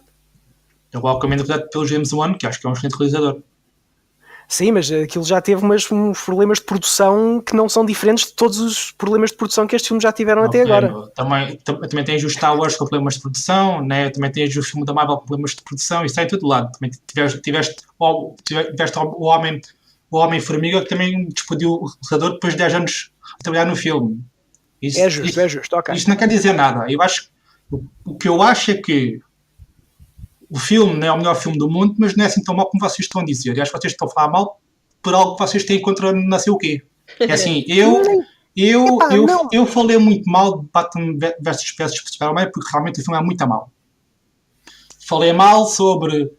O Aquaman interpretado pelo James Wan, que acho que é um excelente realizador. Sim, mas aquilo já teve uns problemas de produção que não são diferentes de todos os problemas de produção que estes filmes já tiveram até agora. Também tens os Star Wars com problemas de produção, né? Também tens o filme da Marvel com problemas de produção, isso está em todo lado. Também tiveste o Homem-Formiga que também despediu o realizador depois de 10 anos a trabalhar no filme. É justo, ok. Isto não quer dizer nada. Eu acho, o que eu acho é que o filme não é o melhor filme do mundo, mas não é assim tão mal como vocês estão a dizer. E acho que vocês estão a falar mal por algo que vocês têm contra não sei o quê. É assim, eu falei muito mal de Batman vs Superman porque realmente o filme é muito mal. Falei mal sobre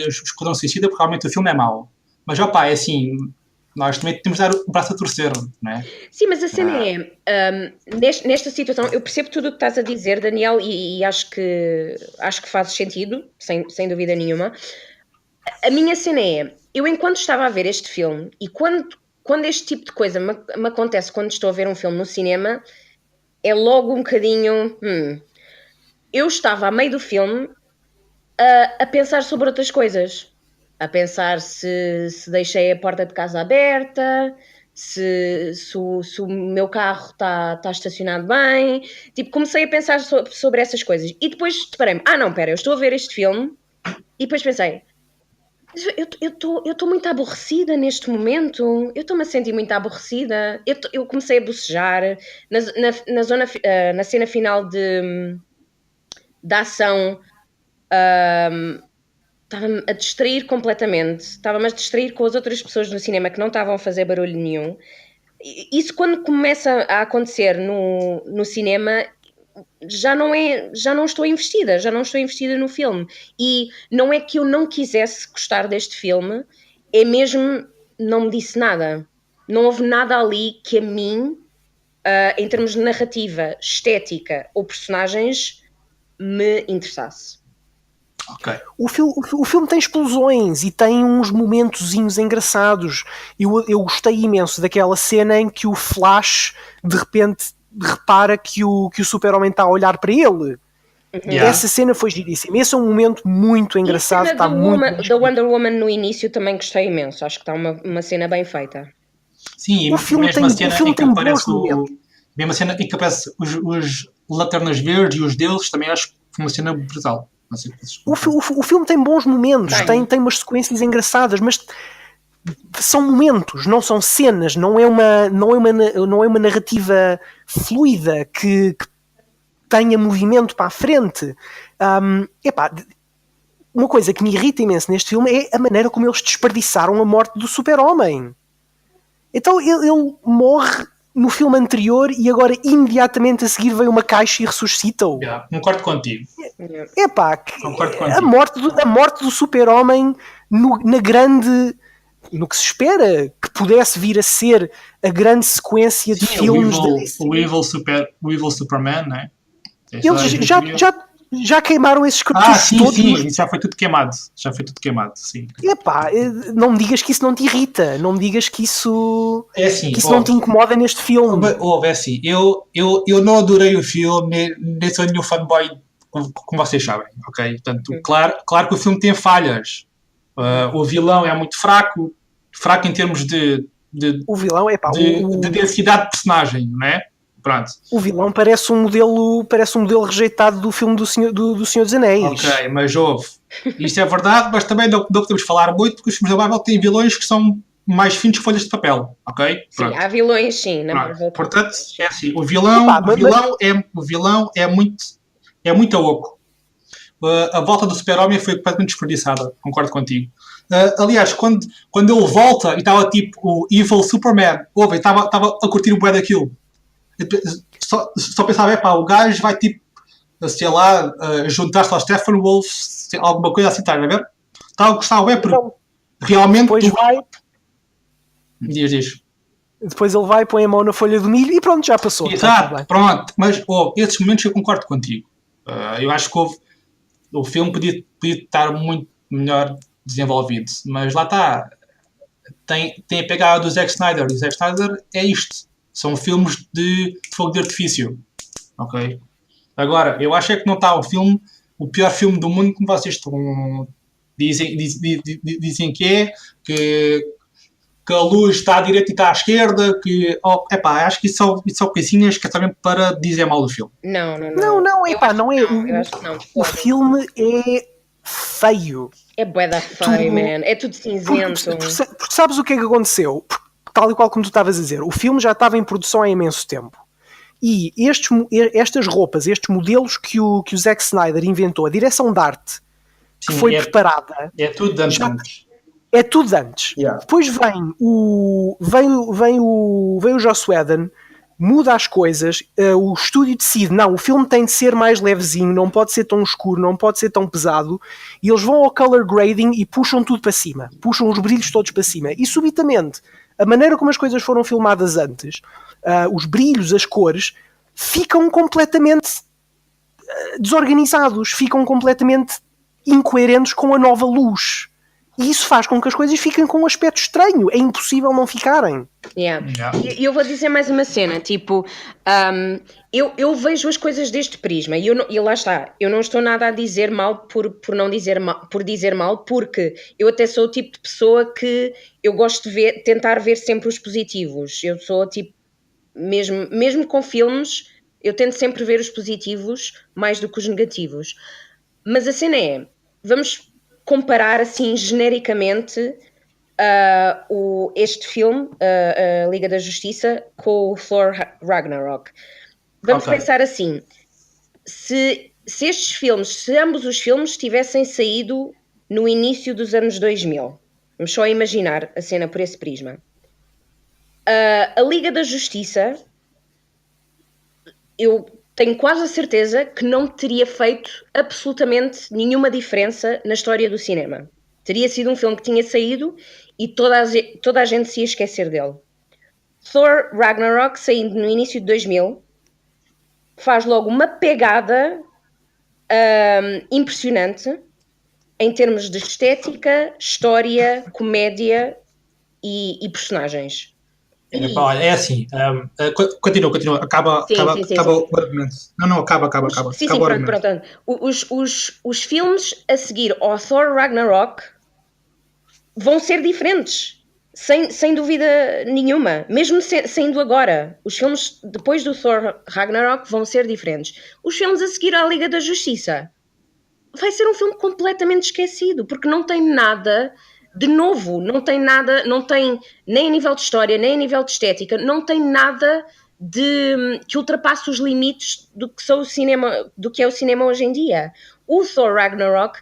Esquadrão Suicida porque realmente o filme é mau. Mas opá, é assim, nós também temos de dar o braço a torcer, não é? Sim, mas a cena nesta situação, eu percebo tudo o que estás a dizer, Daniel, e acho que faz sentido, sem dúvida nenhuma. A minha cena eu enquanto estava a ver este filme, e quando este tipo de coisa me acontece quando estou a ver um filme no cinema, é logo um bocadinho... Eu estava a meio do filme a pensar sobre outras coisas. A pensar se deixei a porta de casa aberta, se o meu carro está estacionado bem. Tipo, comecei a pensar sobre essas coisas. E depois deparei-me, não, pera, eu estou a ver este filme. E depois pensei, eu estou muito aborrecida neste momento. Eu estou-me a sentir muito aborrecida. Eu comecei a bocejar. Na cena final da ação... estava-me a distrair completamente, estava-me a distrair com as outras pessoas no cinema que não estavam a fazer barulho nenhum. Isso quando começa a acontecer no cinema, já não estou investida no filme. E não é que eu não quisesse gostar deste filme, é mesmo, não me disse nada. Não houve nada ali que a mim, em termos de narrativa, estética ou personagens, me interessasse. Okay. O filme tem explosões e tem uns momentozinhos engraçados. Eu gostei imenso daquela cena em que o Flash de repente repara que o Super-Homem está a olhar para ele. Essa cena foi giríssima. Esse é um momento muito engraçado. Está muito da Wonder Woman no início também gostei imenso. Acho que está uma cena bem feita. Sim, o filme tem bons momentos. Mesmo a cena em que aparece os Lanternas Verdes e os deles, também acho que foi uma cena brutal. O filme tem bons momentos, tem umas sequências engraçadas, mas são momentos, não são cenas, não é uma narrativa fluida que tenha movimento para a frente. Uma coisa que me irrita imenso neste filme é a maneira como eles desperdiçaram a morte do Super-Homem. Então ele morre no filme anterior e agora imediatamente a seguir veio uma caixa e ressuscita-o. Concordo contigo. Concordo contigo. A morte do Super-Homem no que se espera que pudesse vir a ser a grande sequência de filmes o Evil Superman, não é? Eles Já queimaram esses Ah, cartuchos sim, todos. sim, isso já foi tudo queimado. Sim. Epá, não me digas que isso não te irrita. Não me digas que isso, É assim, que isso não te incomoda neste filme. é assim, eu não adorei o filme, nem sou nenhum fanboy, como vocês sabem, ok? Portanto, claro que o filme tem falhas. O vilão é muito fraco em termos de O vilão, epá, de densidade de personagem, não é? Pronto. O vilão parece um modelo rejeitado do filme do Senhor dos Anéis. Ok, mas houve. Isto é verdade, mas também não podemos falar muito porque os filmes da Marvel têm vilões que são mais finos que folhas de papel, ok? Sim, há vilões, sim, na Marvel. Portanto, é assim, o vilão é muito oco. A volta do Super-Homem foi completamente desperdiçada, concordo contigo. Aliás, quando ele volta e estava tipo o Evil Superman, estava a curtir o bué daquilo. Só pensava, o gajo vai tipo, sei lá, juntar-se ao Steppenwolf, alguma coisa assim, estás a ver? Estava a gostar, porque realmente. Depois vai. Diz. Depois ele vai, põe a mão na folha do milho e pronto, já passou. Exato, pronto. Mas esses momentos eu concordo contigo. Eu acho que o filme podia estar muito melhor desenvolvido, mas lá está. Tem a pegada do Zack Snyder, e o Zack Snyder é isto. São filmes de fogo de artifício. Ok? Agora, eu acho que não está o pior filme do mundo, como vocês dizem que a luz está à direita e está à esquerda, acho que isso são coisinhas que é também para dizer mal do filme. Não, não é. O filme é feio. É bué da feio, man. É tudo cinzento. Porque sabes o que é que aconteceu? Tal e qual como tu estavas a dizer, o filme já estava em produção há imenso tempo. E estas roupas, estes modelos que o Zack Snyder inventou, a direção de arte que foi preparada... É tudo de antes. É tudo de antes. Yeah. Depois vem o Joss Whedon, muda as coisas, o estúdio decide, não, o filme tem de ser mais levezinho, não pode ser tão escuro, não pode ser tão pesado, e eles vão ao color grading e puxam tudo para cima, puxam os brilhos todos para cima, e subitamente, a maneira como as coisas foram filmadas antes, os brilhos, as cores, ficam completamente desorganizados, ficam completamente incoerentes com a nova luz. E isso faz com que as coisas fiquem com um aspecto estranho. É impossível não ficarem. Yeah. E eu vou dizer mais uma cena, tipo, eu vejo as coisas deste prisma e lá está, eu não estou nada a dizer mal por dizer mal, porque eu até sou o tipo de pessoa que eu gosto de tentar ver sempre os positivos. Eu sou tipo, mesmo com filmes, eu tento sempre ver os positivos mais do que os negativos. Mas a cena é, vamos comparar assim genericamente este filme, a Liga da Justiça, com o Thor Ragnarok. Vamos pensar assim, se ambos os filmes tivessem saído no início dos anos 2000, vamos só imaginar a cena por esse prisma. A Liga da Justiça, eu tenho quase a certeza que não teria feito absolutamente nenhuma diferença na história do cinema. Teria sido um filme que tinha saído e toda a gente se ia esquecer dele. Thor Ragnarok, saindo no início de 2000, faz logo uma pegada impressionante em termos de estética, história, comédia e personagens. É assim, continua, acaba o argumento. Não, acaba. Sim, pronto. Os filmes a seguir ao Thor Ragnarok vão ser diferentes, sem dúvida nenhuma, mesmo sendo agora. Os filmes depois do Thor Ragnarok vão ser diferentes. Os filmes a seguir à Liga da Justiça vai ser um filme completamente esquecido, porque não tem nada de novo, não tem nem a nível de história, nem a nível de estética, não tem nada que ultrapasse os limites do que é o cinema hoje em dia. O Thor Ragnarok,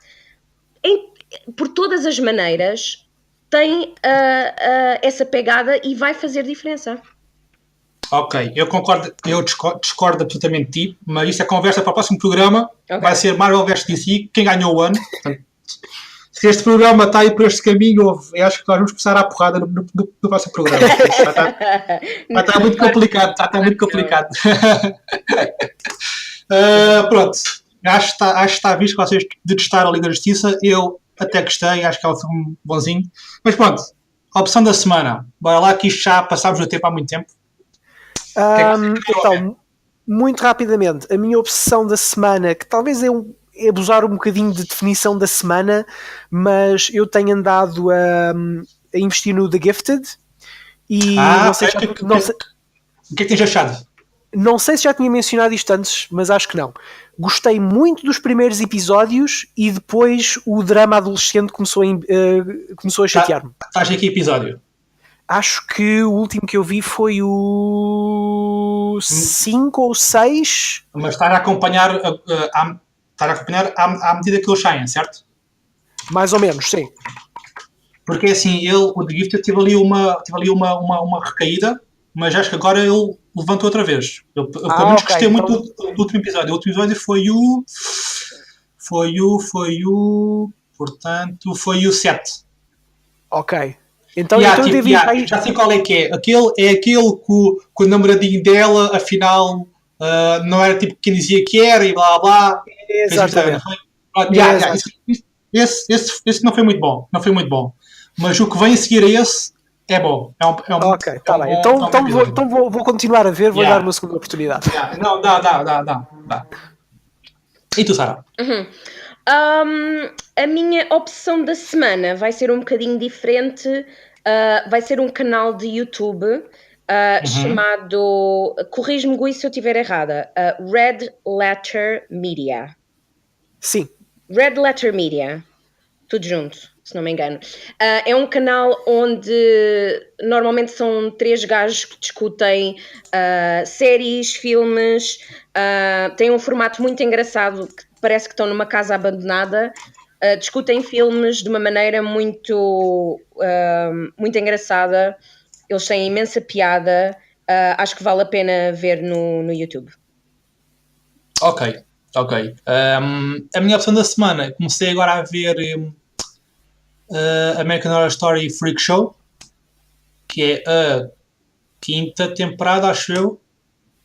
por todas as maneiras, tem essa pegada e vai fazer diferença. Ok, eu concordo, eu discordo absolutamente de ti, mas isso é conversa para o próximo programa. Vai ser Marvel vs DC, quem ganhou o ano. Portanto, se este programa está aí por este caminho, eu acho que nós vamos começar a porrada no próximo programa. Vai estar muito complicado. Pronto. acho que está visto que vocês detestaram a Liga da Justiça. Eu até gostei, acho que é um filme bonzinho. Mas pronto, a opção da semana. Bora lá, que isto já passámos no tempo há muito tempo. Então, muito rapidamente, a minha obsessão da semana, que talvez é abusar um bocadinho de definição da semana, mas eu tenho andado a investir no The Gifted e não sei, o que é que tens achado? Não sei se já tinha mencionado isto antes, mas acho que não. Gostei muito dos primeiros episódios e depois o drama adolescente começou a chatear-me. Estás em que episódio? Acho que o último que eu vi foi o 5 ou 6. Mas estás a acompanhar à medida que eles saem, certo? Mais ou menos, sim. Porque assim, o The Gifted teve ali uma recaída, mas acho que agora ele levantou outra vez. Eu pelo menos gostei muito do último episódio. O último episódio foi o 7. Ok. Então eu devo ir... Já sei qual é que é. Aquele que o namoradinho dela, afinal, não era tipo quem dizia que era e blá blá. Exatamente. Esse não foi muito bom. Não foi muito bom. Mas o que vem a seguir a esse é bom. Ok, está bem. Então vou continuar a ver, vou dar uma segunda oportunidade. Não, dá. E tu, Sara? A minha opção da semana vai ser um bocadinho diferente. Vai ser um canal de YouTube chamado, corrige-me, Gui, se eu estiver errada, Red Letter Media. Sim. Red Letter Media. Tudo junto, se não me engano. É um canal onde normalmente são 3 gajos que discutem séries, filmes, tem um formato muito engraçado que parece que estão numa casa abandonada, discutem filmes de uma maneira muito engraçada, eles têm imensa piada, acho que vale a pena ver no YouTube. Ok. A minha opção da semana, comecei agora a ver American Horror Story Freak Show, que é a 5ª temporada, acho eu,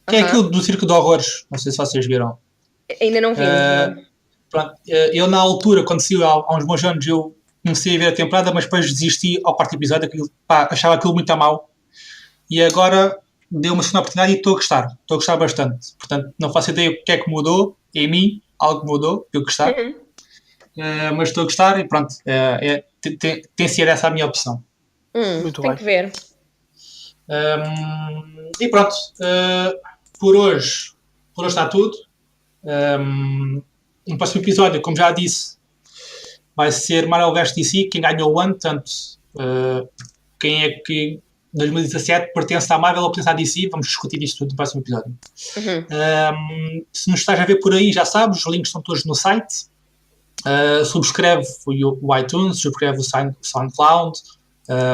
que é aquilo do Circo de Horrores. Não sei se vocês viram. Ainda não vi. Pronto, eu na altura, quando saiu há uns bons anos, eu comecei a ver a temporada, mas depois desisti ao quarto episódio, achava aquilo muito a mal, e agora dei uma segunda oportunidade e estou a gostar bastante. Portanto, não faço ideia o que é que mudou em mim, algo mudou, eu gostar. Mas estou a gostar e pronto, tem sido essa a minha opção. Muito tem bem. Que ver. E pronto, por hoje está tudo. No próximo episódio, como já disse, vai ser Marvel vs DC, quem ganhou o ano, portanto, quem é que 2017 pertence à Marvel ou pertence à DC, vamos discutir isto tudo no próximo episódio. Se nos estás a ver por aí, já sabes, os links estão todos no site. Subscreve o iTunes, subscreve o SoundCloud,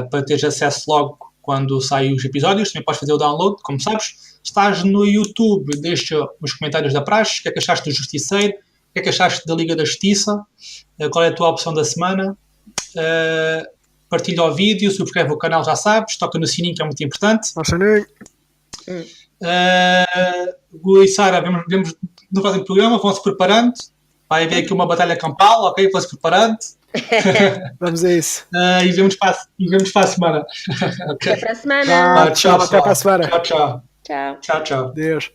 para teres acesso logo quando saem os episódios. Também podes fazer o download, como sabes. Estás no YouTube, deixa os comentários da praxe, o que é que achaste do Justiceiro, o que é que achaste da Liga da Justiça, qual é a tua opção da semana. Partilha o vídeo, subscreve o canal, já sabes, toca no sininho, que é muito importante. Gui e Sara, vemos no próximo programa, vão-se preparando. Vai haver aqui uma batalha campal, ok? Vão-se preparando. Vamos a isso. E vemos para a semana. Okay. Até para a semana. Tchau, até para a semana. Tchau. Tchau. Deus.